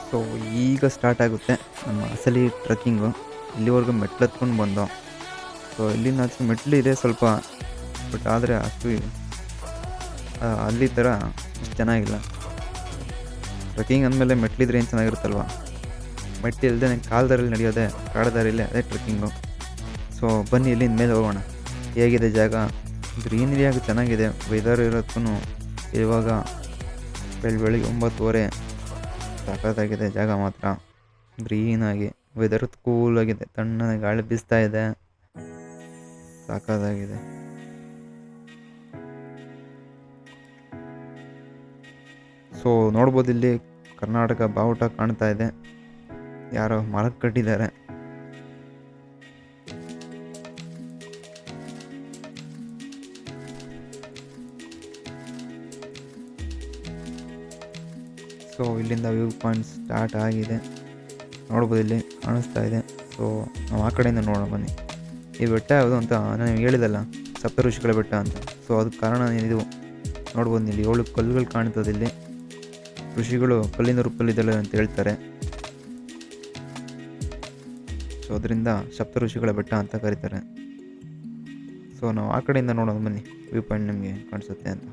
So ಈಗ start ಆಗುತ್ತೆ ನಮ್ಮ ಅಸಲಿ ಟ್ರೆಕ್ಕಿಂಗು. ಇಲ್ಲಿವರೆಗೂ ಮೆಟ್ಲು ಬಂದೋ. ಸೊ ಇಲ್ಲಿಂದ ಆಚೆ ಮೆಟ್ಲಿದೆ ಸ್ವಲ್ಪ, ಬಟ್ ಆದರೆ ಅಷ್ಟು ಅಲ್ಲಿ ಥರ ಇಷ್ಟು ಚೆನ್ನಾಗಿಲ್ಲ. ಟ್ರೆಕ್ಕಿಂಗ್ ಅಂದಮೇಲೆ ಮೆಟ್ಲಿದ್ರೆ ಏನು ಚೆನ್ನಾಗಿರುತ್ತಲ್ವ. ಮೆಟ್ಟಿಲ್ದೆ ನಂಗೆ ಕಾಲು ದಾರಿಯಲ್ಲಿ ನಡೆಯೋದೆ, ಕಾಡು ದಾರಿಯಲ್ಲಿ ಅದೇ ಟ್ರೆಕ್ಕಿಂಗು. ಸೊ ಬನ್ನಿ ಇಲ್ಲಿಂದ ಮೇಲೆ ಹೋಗೋಣ. ಹೇಗಿದೆ ಜಾಗ? ಗ್ರೀನರಿಯಾಗಿ ಚೆನ್ನಾಗಿದೆ. ವೆದರ್ ಇರೋದಕ್ಕೂ ಇವಾಗ ಬೆಳಿಗ್ಗೆ 9:30 ಸಖತ್ತಾಗಿದೆ ಜಾಗ ಮಾತ್ರ. ಗ್ರೀನಾಗಿ ವೆದರ್ ಕೂಲಾಗಿದೆ, ತಣ್ಣನೆ ಗಾಳಿ ಬೀಸ್ತಾ ಇದೆ, ಸಾಕಾಗಿದೆ. ಸೊ ನೋಡ್ಬೋದು ಇಲ್ಲಿ ಕರ್ನಾಟಕ ಬಾವುಟ ಕಾಣ್ತಾ ಇದೆ, ಯಾರೋ ಮರಕ್ಕೆ ಕಟ್ಟಿದ್ದಾರೆ. ಸೊ ಇಲ್ಲಿಂದ ವ್ಯೂ ಪಾಯಿಂಟ್ ಸ್ಟಾರ್ಟ್ ಆಗಿದೆ, ನೋಡ್ಬೋದು ಇಲ್ಲಿ ಕಾಣಿಸ್ತಾ ಇದೆ. ಸೊ ನಾವು ಆ ಕಡೆಯಿಂದ ನೋಡೋಣ ಬನ್ನಿ. ಈ ಬೆಟ್ಟ ಯಾವುದು ಅಂತ ನಾನು ಹೇಳಿದಲ್ಲ, ಸಪ್ತ ಋಷಿಗಳ ಬೆಟ್ಟ ಅಂತ. ಸೊ ಅದಕ್ಕೆ ಕಾರಣ ಇದು ನೋಡ್ಬೋದು, ಇಲ್ಲಿ 7 ಕಲ್ಲುಗಳು ಕಾಣ್ತದೆ. ಇಲ್ಲಿ ಋಷಿಗಳು ಕಲ್ಲಿನ ರೂಪದಲ್ಲಿದ್ದಾರೆ ಅಂತ ಹೇಳ್ತಾರೆ. ಸೊ ಅದರಿಂದ ಸಪ್ತ ಋಷಿಗಳ ಬೆಟ್ಟ ಅಂತ ಕರೀತಾರೆ. ಸೊ ನಾವು ಆ ಕಡೆಯಿಂದ ನೋಡೋಣ ಬನ್ನಿ, ವ್ಯೂ ಪಾಯಿಂಟ್ ನಿಮಗೆ ಕಾಣಿಸುತ್ತೆ ಅಂತ.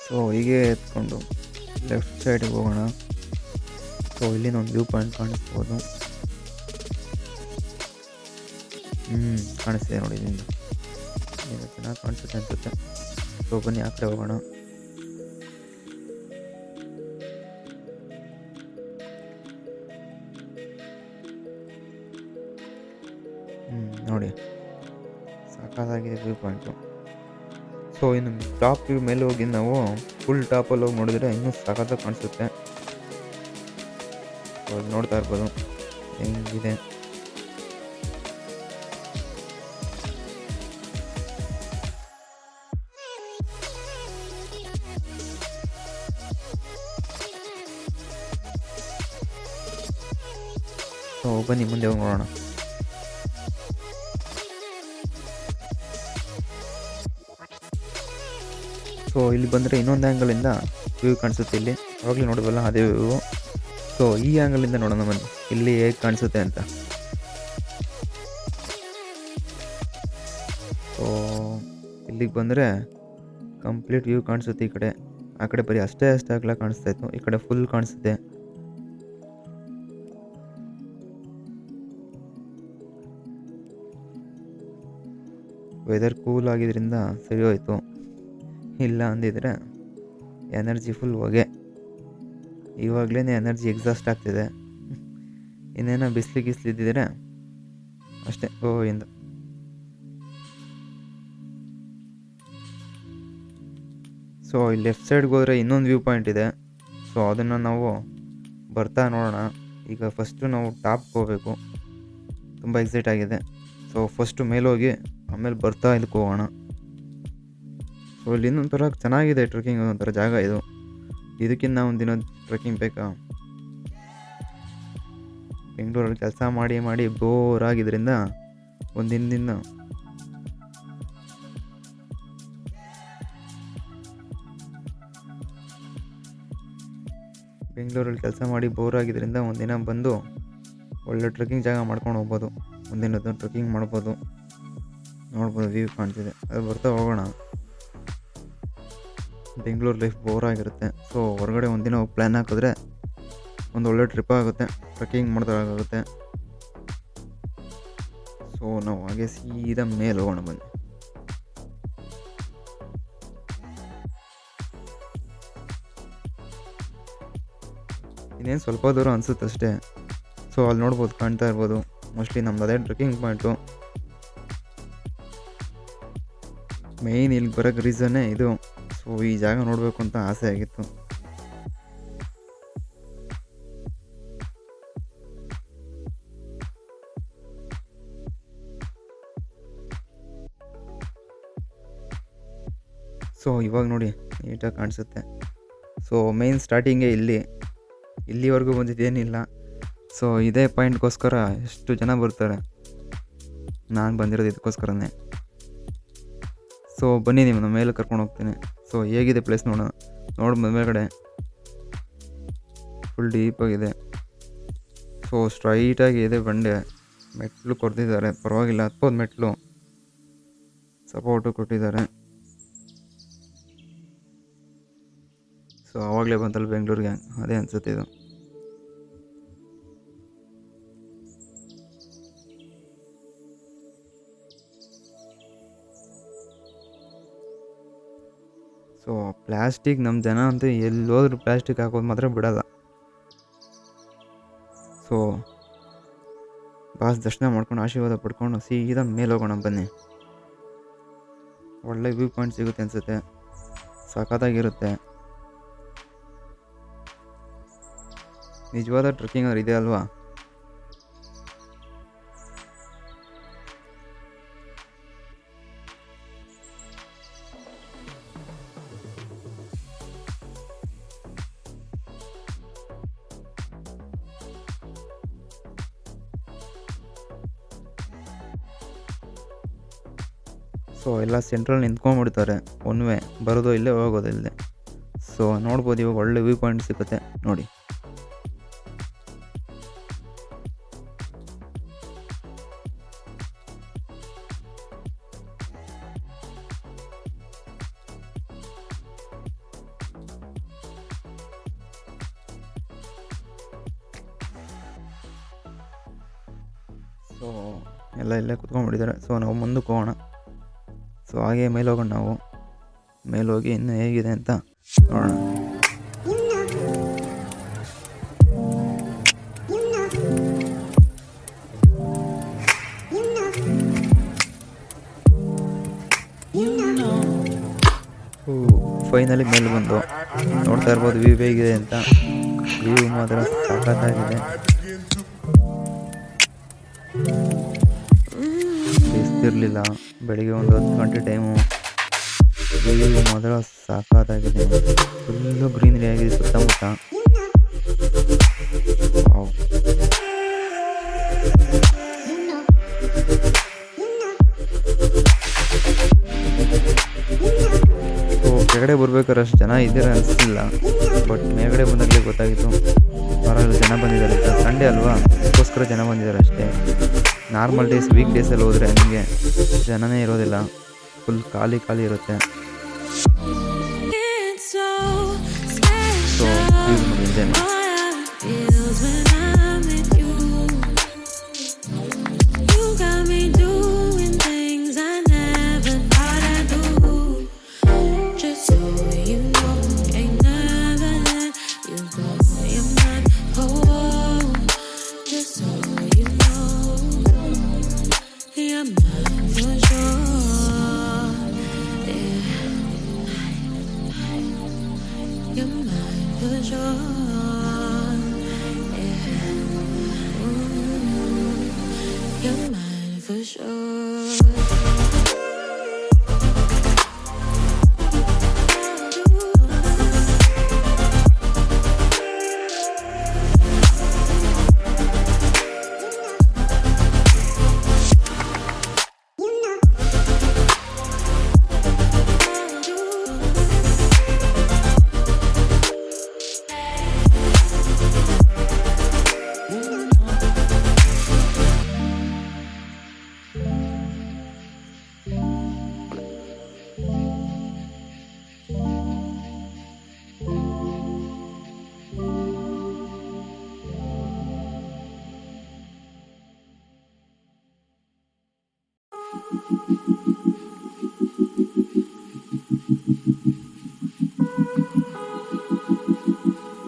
ಸೊ ಹೀಗೆ ಎತ್ಕೊಂಡು ಲೆಫ್ಟ್ ಸೈಡಿಗೆ ಹೋಗೋಣ. ಸೊ ಇಲ್ಲಿನ ಒಂದು ವ್ಯೂ ಪಾಯಿಂಟ್ ಕಾಣಿಸ್ಬೋದು. ಕಾಣಿಸ್ತಿದೆ ನೋಡಿ, ಇಲ್ಲಿಂದ ಚೆನ್ನಾಗಿ ಕಾಣಿಸುತ್ತೆ ಅನ್ಸುತ್ತೆ. ಸೊ ಬನ್ನಿ ಆ ಕಡೆ ಹೋಗೋಣ. ನೋಡಿ ಸಾಕಾಗಿದೆ ವ್ಯೂ ಪಾಯಿಂಟು. ಸೊ ಇನ್ನು ಟಾಪ್ ವ್ಯೂ ಮೇಲೆ ಹೋಗಿ ನಾವು ಫುಲ್ ಟಾಪಲ್ಲಿ ಹೋಗಿ ನೋಡಿದ್ರೆ ಇನ್ನೂ ಸಖತ್ತಾಗಿ ಕಾಣಿಸುತ್ತೆ. ಸೊ ಅಲ್ಲಿ ನೋಡ್ತಾ ಇರ್ಬೋದು ಹೆಂಗಿದೆ. ಸೊ ಬನ್ನಿ ಮುಂದೆ ಹೋಗಿ ನೋಡೋಣ. ಸೊ ಇಲ್ಲಿ ಬಂದರೆ ಇನ್ನೊಂದು ಆ್ಯಂಗಲಿಂದ ವ್ಯೂ ಕಾಣಿಸುತ್ತೆ. ಇಲ್ಲಿ ಅವಾಗಲೇ ನೋಡಿದ್ವಲ್ಲ ಅದೇ ವ್ಯೂ. ಸೊ ಈ ಆ್ಯಂಗಲಿಂದ ನೋಡೋಣ ಬನ್ನಿ ಇಲ್ಲಿ ಹೇಗೆ ಕಾಣಿಸುತ್ತೆ ಅಂತ. ಸೊ ಇಲ್ಲಿಗೆ ಬಂದರೆ ಕಂಪ್ಲೀಟ್ ವ್ಯೂ ಕಾಣಿಸುತ್ತೆ. ಈ ಕಡೆ ಆ ಕಡೆ ಬರೀ ಅಷ್ಟೇ ಆಗಲ್ಲ ಕಾಣಿಸ್ತಾ ಇತ್ತು, ಈ ಕಡೆ ಫುಲ್ ಕಾಣಿಸುತ್ತೆ. ವೆದರ್ ಕೂಲ್ ಆಗಿದ್ದರಿಂದ ಸರಿ ಹೋಯಿತು, ಇಲ್ಲ ಅಂದಿದ್ರೆ ಎನರ್ಜಿ ಫುಲ್ ಹೊಗೆ. ಇವಾಗಲೇ ಎನರ್ಜಿ ಎಕ್ಸಾಸ್ಟ್ ಆಗ್ತಿದೆ, ಇನ್ನೇನೋ ಬಿಸಿಲಿದ್ದಿದ್ರೆ ಅಷ್ಟೇ ಗೋವಿಂದ. ಸೊ ಇಲ್ಲಿ ಲೆಫ್ಟ್ ಸೈಡ್ಗೆ ಹೋದರೆ ಇನ್ನೊಂದು ವ್ಯೂ ಪಾಯಿಂಟ್ ಇದೆ. ಸೊ ಅದನ್ನು ನಾವು ಬರ್ತಾ ನೋಡೋಣ. ಈಗ ಫಸ್ಟು ನಾವು ಟಾಪ್ಗೆ ಹೋಗಬೇಕು, ತುಂಬ ಎಕ್ಸೈಟ್ ಆಗಿದೆ. ಸೊ ಫಸ್ಟು ಮೇಲೋಗಿ ಆಮೇಲೆ ಬರ್ತಾ ಇಲ್ಲಿಗೆ ಹೋಗೋಣ. ಸೊ ಇಲ್ಲಿ ಇನ್ನೊಂಥರ ಚೆನ್ನಾಗಿದೆ ಟ್ರೆಕ್ಕಿಂಗ್, ಒಂಥರ ಜಾಗ ಇದು. ಇದಕ್ಕಿಂತ ಒಂದಿನ ಟ್ರೆಕ್ಕಿಂಗ್ ಬೇಕಾ? ಬೆಂಗಳೂರಲ್ಲಿ ಕೆಲಸ ಮಾಡಿ ಬೋರ್ ಆಗಿದ್ದರಿಂದ ಒಂದಿನದಿಂದ ಒಂದಿನ ಬಂದು ಒಳ್ಳೆ ಟ್ರೆಕ್ಕಿಂಗ್ ಜಾಗ ಮಾಡ್ಕೊಂಡು ಹೋಗ್ಬೋದು. ಒಂದಿನದ್ದು ಟ್ರೆಕ್ಕಿಂಗ್ ಮಾಡ್ಬೋದು. ನೋಡ್ಬೋದು ವ್ಯೂ ಕಾಣ್ತಿದೆ, ಅದು ಬರ್ತಾ ಹೋಗೋಣ. ಬೆಂಗಳೂರು ಲೈಫ್ ಬೋರ್ ಆಗಿರುತ್ತೆ. ಸೊ ಹೊರಗಡೆ ಒಂದಿನ ಪ್ಲ್ಯಾನ್ ಹಾಕಿದ್ರೆ ಒಂದು ಒಳ್ಳೆ ಟ್ರಿಪ್ ಆಗುತ್ತೆ, ಟ್ರೆಕ್ಕಿಂಗ್ ಮಾಡಿದಾಗುತ್ತೆ. ಸೊ ನಾವು ಹಾಗೆ ಸೀದಾ ಮೇಲೆ ಹೋಗೋಣ ಬನ್ನಿ. ಇನ್ನೇನು ಸ್ವಲ್ಪ ದೂರ ಅನಿಸುತ್ತೆ ಅಷ್ಟೇ. ಸೊ ಅಲ್ಲಿ ನೋಡ್ಬೋದು, ಕಾಣ್ತಾ ಇರ್ಬೋದು, ಮೋಸ್ಟ್ಲಿ ನಮ್ದು ಅದೇ ಟ್ರೆಕ್ಕಿಂಗ್ ಪಾಯಿಂಟು. ಮೇಯ್ನ್ ಇಲ್ಲಿಗೆ ಬರೋಕ್ಕೆ ರೀಸನ್ನೇ ಇದು. ಸೊ ಈ ಜಾಗ ನೋಡಬೇಕು ಅಂತ ಆಸೆ ಆಗಿತ್ತು. ಸೊ ಇವಾಗ ನೋಡಿ ನೀಟಾಗಿ ಕಾಣಿಸುತ್ತೆ. ಸೊ ಮೇಯ್ನ್ ಸ್ಟಾರ್ಟಿಂಗೇ ಇಲ್ಲಿವರೆಗೂ ಬಂದಿದ್ದೇನಿಲ್ಲ. ಸೊ ಇದೇ ಪಾಯಿಂಟ್ಗೋಸ್ಕರ ಎಷ್ಟು ಜನ ಬರ್ತಾರೆ. ನಾನು ಬಂದಿರೋದು ಇದಕ್ಕೋಸ್ಕರನೇ. ಸೊ ಬನ್ನಿ ನಿಮ್ಮನ್ನ ಮೇಲೆ ಕರ್ಕೊಂಡು ಹೋಗ್ತೀನಿ. ಸೊ ಹೇಗಿದೆ ಪ್ಲೇಸ್ ನೋಡೋಣ. ಮೇಲ್ಗಡೆ ಫುಲ್ ಡೀಪಾಗಿದೆ. ಸೊ ಸ್ಟ್ರೈಟಾಗಿ ಇದೆ ಬಂಡೆ. ಮೆಟ್ಲು ಕೊಡ್ತಿದ್ದಾರೆ, ಪರವಾಗಿಲ್ಲ. 10 ಮೆಟ್ಲು ಸಪೋರ್ಟು ಕೊಟ್ಟಿದ್ದಾರೆ. ಸೊ ಆವಾಗಲೇ ಬಂತಲ್ಲ ಬೆಂಗಳೂರಿಗೆ, ಅದೇ ಅನಿಸುತ್ತೆ ಇದು. ಸೊ ಪ್ಲ್ಯಾಸ್ಟಿಕ್ ನಮ್ಮ ಜನ ಅಂತೂ ಎಲ್ಲೋದ್ರೂ ಪ್ಲ್ಯಾಸ್ಟಿಕ್ ಹಾಕೋದು ಮಾತ್ರ ಬಿಡಲ್ಲ. ಸೊ ಬಾಸ್ ದರ್ಶನ ಮಾಡ್ಕೊಂಡು ಆಶೀರ್ವಾದ ಪಡ್ಕೊಂಡು ಸೀದಾ ಮೇಲೆ ಹೋಗೋಣ ಬನ್ನಿ. ಒಳ್ಳೆ ವ್ಯೂ ಪಾಯಿಂಟ್ ಸಿಗುತ್ತೆ ಅನಿಸುತ್ತೆ, ಸಖತ್ತಾಗಿರುತ್ತೆ. ನಿಜವಾದ ಟ್ರೆಕ್ಕಿಂಗ್ ಅವ್ರು ಇದೆ ಅಲ್ವಾ. ಸೊ ಎಲ್ಲ ಸೆಂಟ್ರಲ್ಲಿ ನಿಂತ್ಕೊಂಡ್ಬಿಡ್ತಾರೆ. ಒನ್ ವೇ ಬರೋದು ಇಲ್ಲೇ, ಹೋಗೋದು ಇಲ್ಲೇ. ಸೊ ನೋಡ್ಬೋದು, ಇವಾಗ ಒಳ್ಳೆ ವ್ಯೂ ಪಾಯಿಂಟ್ ಸಿಗುತ್ತೆ ನೋಡಿ. ಸೊ ಎಲ್ಲ ಇಲ್ಲೇ ಕುತ್ಕೊಂಡ್ಬಿಟ್ಟಿದ್ದಾರೆ. ಸೊ ನಾವು ಮುಂದಕ್ಕೆ ಹೋಗೋಣ. ಸೊ ಹಾಗೆ ಮೇಲೆ ಹೋಗೋಣ. ನಾವು ಮೇಲೆ ಹೋಗಿ ಇನ್ನೂ ಹೇಗಿದೆ ಅಂತ ನೋಡೋಣ. ಫೈನಲಿ ಮೇಲೆ ಬಂದು ನೋಡ್ತಾ ಇರ್ಬೋದು ವ್ಯೂ ಹೇಗಿದೆ ಅಂತ. ವ್ಯೂ ಮಾತ್ರ ಸಖತ್ತಾಗಿದೆ. ಇರಲಿಲ್ಲ ಬೆಳಿಗ್ಗೆ ಒಂದು 10 ಗಂಟೆ ಟೈಮು. ವ್ಯೂ ಮಾತ್ರ ಸಾಕಾಗಿದೆ. ಫುಲ್ಲು ಗ್ರೀನರಿ ಆಗಿದೆ ಸುತ್ತಮುತ್ತ. ಸೊ ಕೆಳಗಡೆ ಬರ್ಬೇಕಾದ್ರೆ ಅಷ್ಟು ಜನ ಇದ್ದೀರ ಅನಿಸ್ತಿಲ್ಲ, ಬಟ್ ಮೇಲ್ಗಡೆ ಬಂದಾಗಲೇ ಗೊತ್ತಾಗಿತ್ತು ಪರವಾಗಿಲ್ಲ ಜನ ಬಂದಿದ್ದಾರೆ ಅಂತ. ಸಂಡೇ ಅಲ್ವಾ, ಅದಕ್ಕೋಸ್ಕರ ಜನ ಬಂದಿದ್ದಾರೆ ಅಷ್ಟೇ. ನಾರ್ಮಲ್ ಡೇಸ್, ವೀಕ್ ಡೇಸಲ್ಲಿ ಹೋದರೆ ನಿಮಗೆ ಜನನೇ ಇರೋದಿಲ್ಲ, ಫುಲ್ ಖಾಲಿ ಇರುತ್ತೆ. ಸೊ ಇದೇನೆ.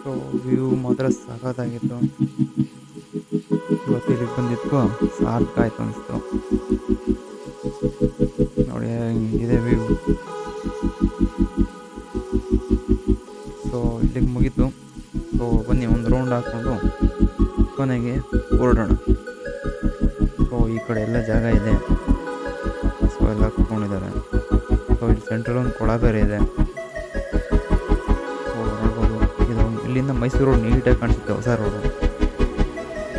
ಸೊ ವ್ಯೂ ಮಾತ್ರ ಸಖತ್ತಾಗಿತ್ತು. ಇವತ್ತು ಇಲ್ಲಿಗೆ ಬಂದಿದ್ದಕ್ಕೂ ಸಾಕಾಯ್ತು ಅನಿಸ್ತು. ನೋಡಿ ಇದೆ ವ್ಯೂ. ಸೊ ಇಲ್ಲಿಗೆ ಮುಗೀತು. ಸೊ ಬನ್ನಿ ಒಂದು ರೌಂಡ್ ಹಾಕ್ಕೊಂಡು ಕೊನೆಗೆ ಹೊರಡೋಣ. ಸೊ ಈ ಕಡೆ ಎಲ್ಲ ಜಾಗ ಇದೆ. ಸೊ ಎಲ್ಲ ಕೂತ್ಕೊಂಡಿದ್ದಾರೆ. ಸೊ ಇಲ್ಲಿ ಸೆಂಟ್ರಲ್ ಒಂದು ಕೊಳ ಬೇರೆ ಇದೆ. ಸೊ ನೋಡ್ಬೋದು, ಇದು ಇಲ್ಲಿಂದ ಮೈಸೂರು ರೋಡ್ ನೀಟಾಗಿ ಕಾಣಿಸುತ್ತೆ, ಹೊಸ ರೋಡು.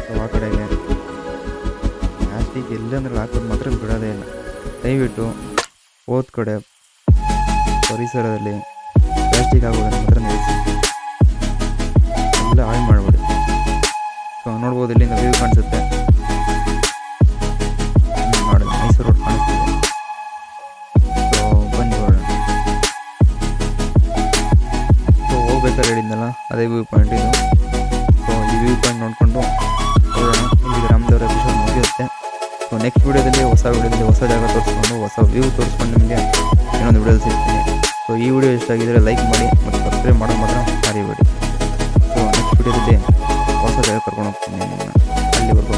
ಸೊ ಆ ಕಡೆಗೆ ಪ್ಲಾಸ್ಟಿಕ್ ಎಲ್ಲಂದ್ರೆ ಹಾಕೋದು ಮಾತ್ರ ಬಿಡೋದೇ ಇಲ್ಲ. ದಯವಿಟ್ಟು ಹೋದ ಕಡೆ ಪರಿಸರದಲ್ಲಿ ಪ್ಲಾಸ್ಟಿಕ್ ಹಾಕೋದನ್ನು ಮಾತ್ರ ನಿಲ್ಲಿಸಿ, ಎಲ್ಲ ಹಾಳು ಮಾಡಬೇಡಿ. ಸೊ ನೋಡ್ಬೋದು, ಇಲ್ಲಿಂದ ವ್ಯೂ ಕಾಣಿಸುತ್ತೆ. ನೋಡಿ, ಮೈಸೂರು ರೋಡ್ ಕಾಣಿಸ್ತಿದೆ. ಸೊ ಬನ್ನಿ ನೋಡೋಣ. ಸೊ ಹೋಗ್ಬೇಕಾದ್ರೆ ಹೇಳಿದ್ನಲ್ಲ, ಅದೇ ವ್ಯೂ ಪಾಯಿಂಟ್ ಇದು. ಸೊ ಈ ವ್ಯೂ ಪಾಯಿಂಟ್ ನೋಡಿಕೊಂಡು ಹೋಗೋಣ. ಇಲ್ಲಿಗೆ ರಾಮದೇವ್ರ ಎಪಿಸೋಡ್ ಮುಗಿಯುತ್ತೆ. ಸೊ ನೆಕ್ಸ್ಟ್ ವೀಡಿಯೋದಲ್ಲಿ ಹೊಸ ಜಾಗ ತೋರಿಸ್ಕೊಂಡು, ಹೊಸ ವ್ಯೂ ತೋರಿಸ್ಕೊಂಡು ನಿಮಗೆ ಇನ್ನೊಂದು ವಿಡಿಯೋದಲ್ಲಿ ಸಿಗ್ತೀನಿ. ಸೊ ಈ ವಿಡಿಯೋ ಇಷ್ಟ ಆಗಿದ್ದರೆ ಲೈಕ್ ಮಾಡಿ ಮತ್ತು ಸಬ್ಸ್ಕ್ರೈಬ್ ಮಾಡೋದು ಮಾತ್ರ ಮರಿಬೇಡಿ. ಸೊ ನೆಕ್ಸ್ಟ್ ವಿಡಿಯೋದಲ್ಲಿ ಹೊಸ ಜಾಗ ಕರ್ಕೊಂಡು ಹೋಗ್ತೀನಿ ನಿಮ್ಮನ್ನು. ಅಲ್ಲಿವರೆಗೂ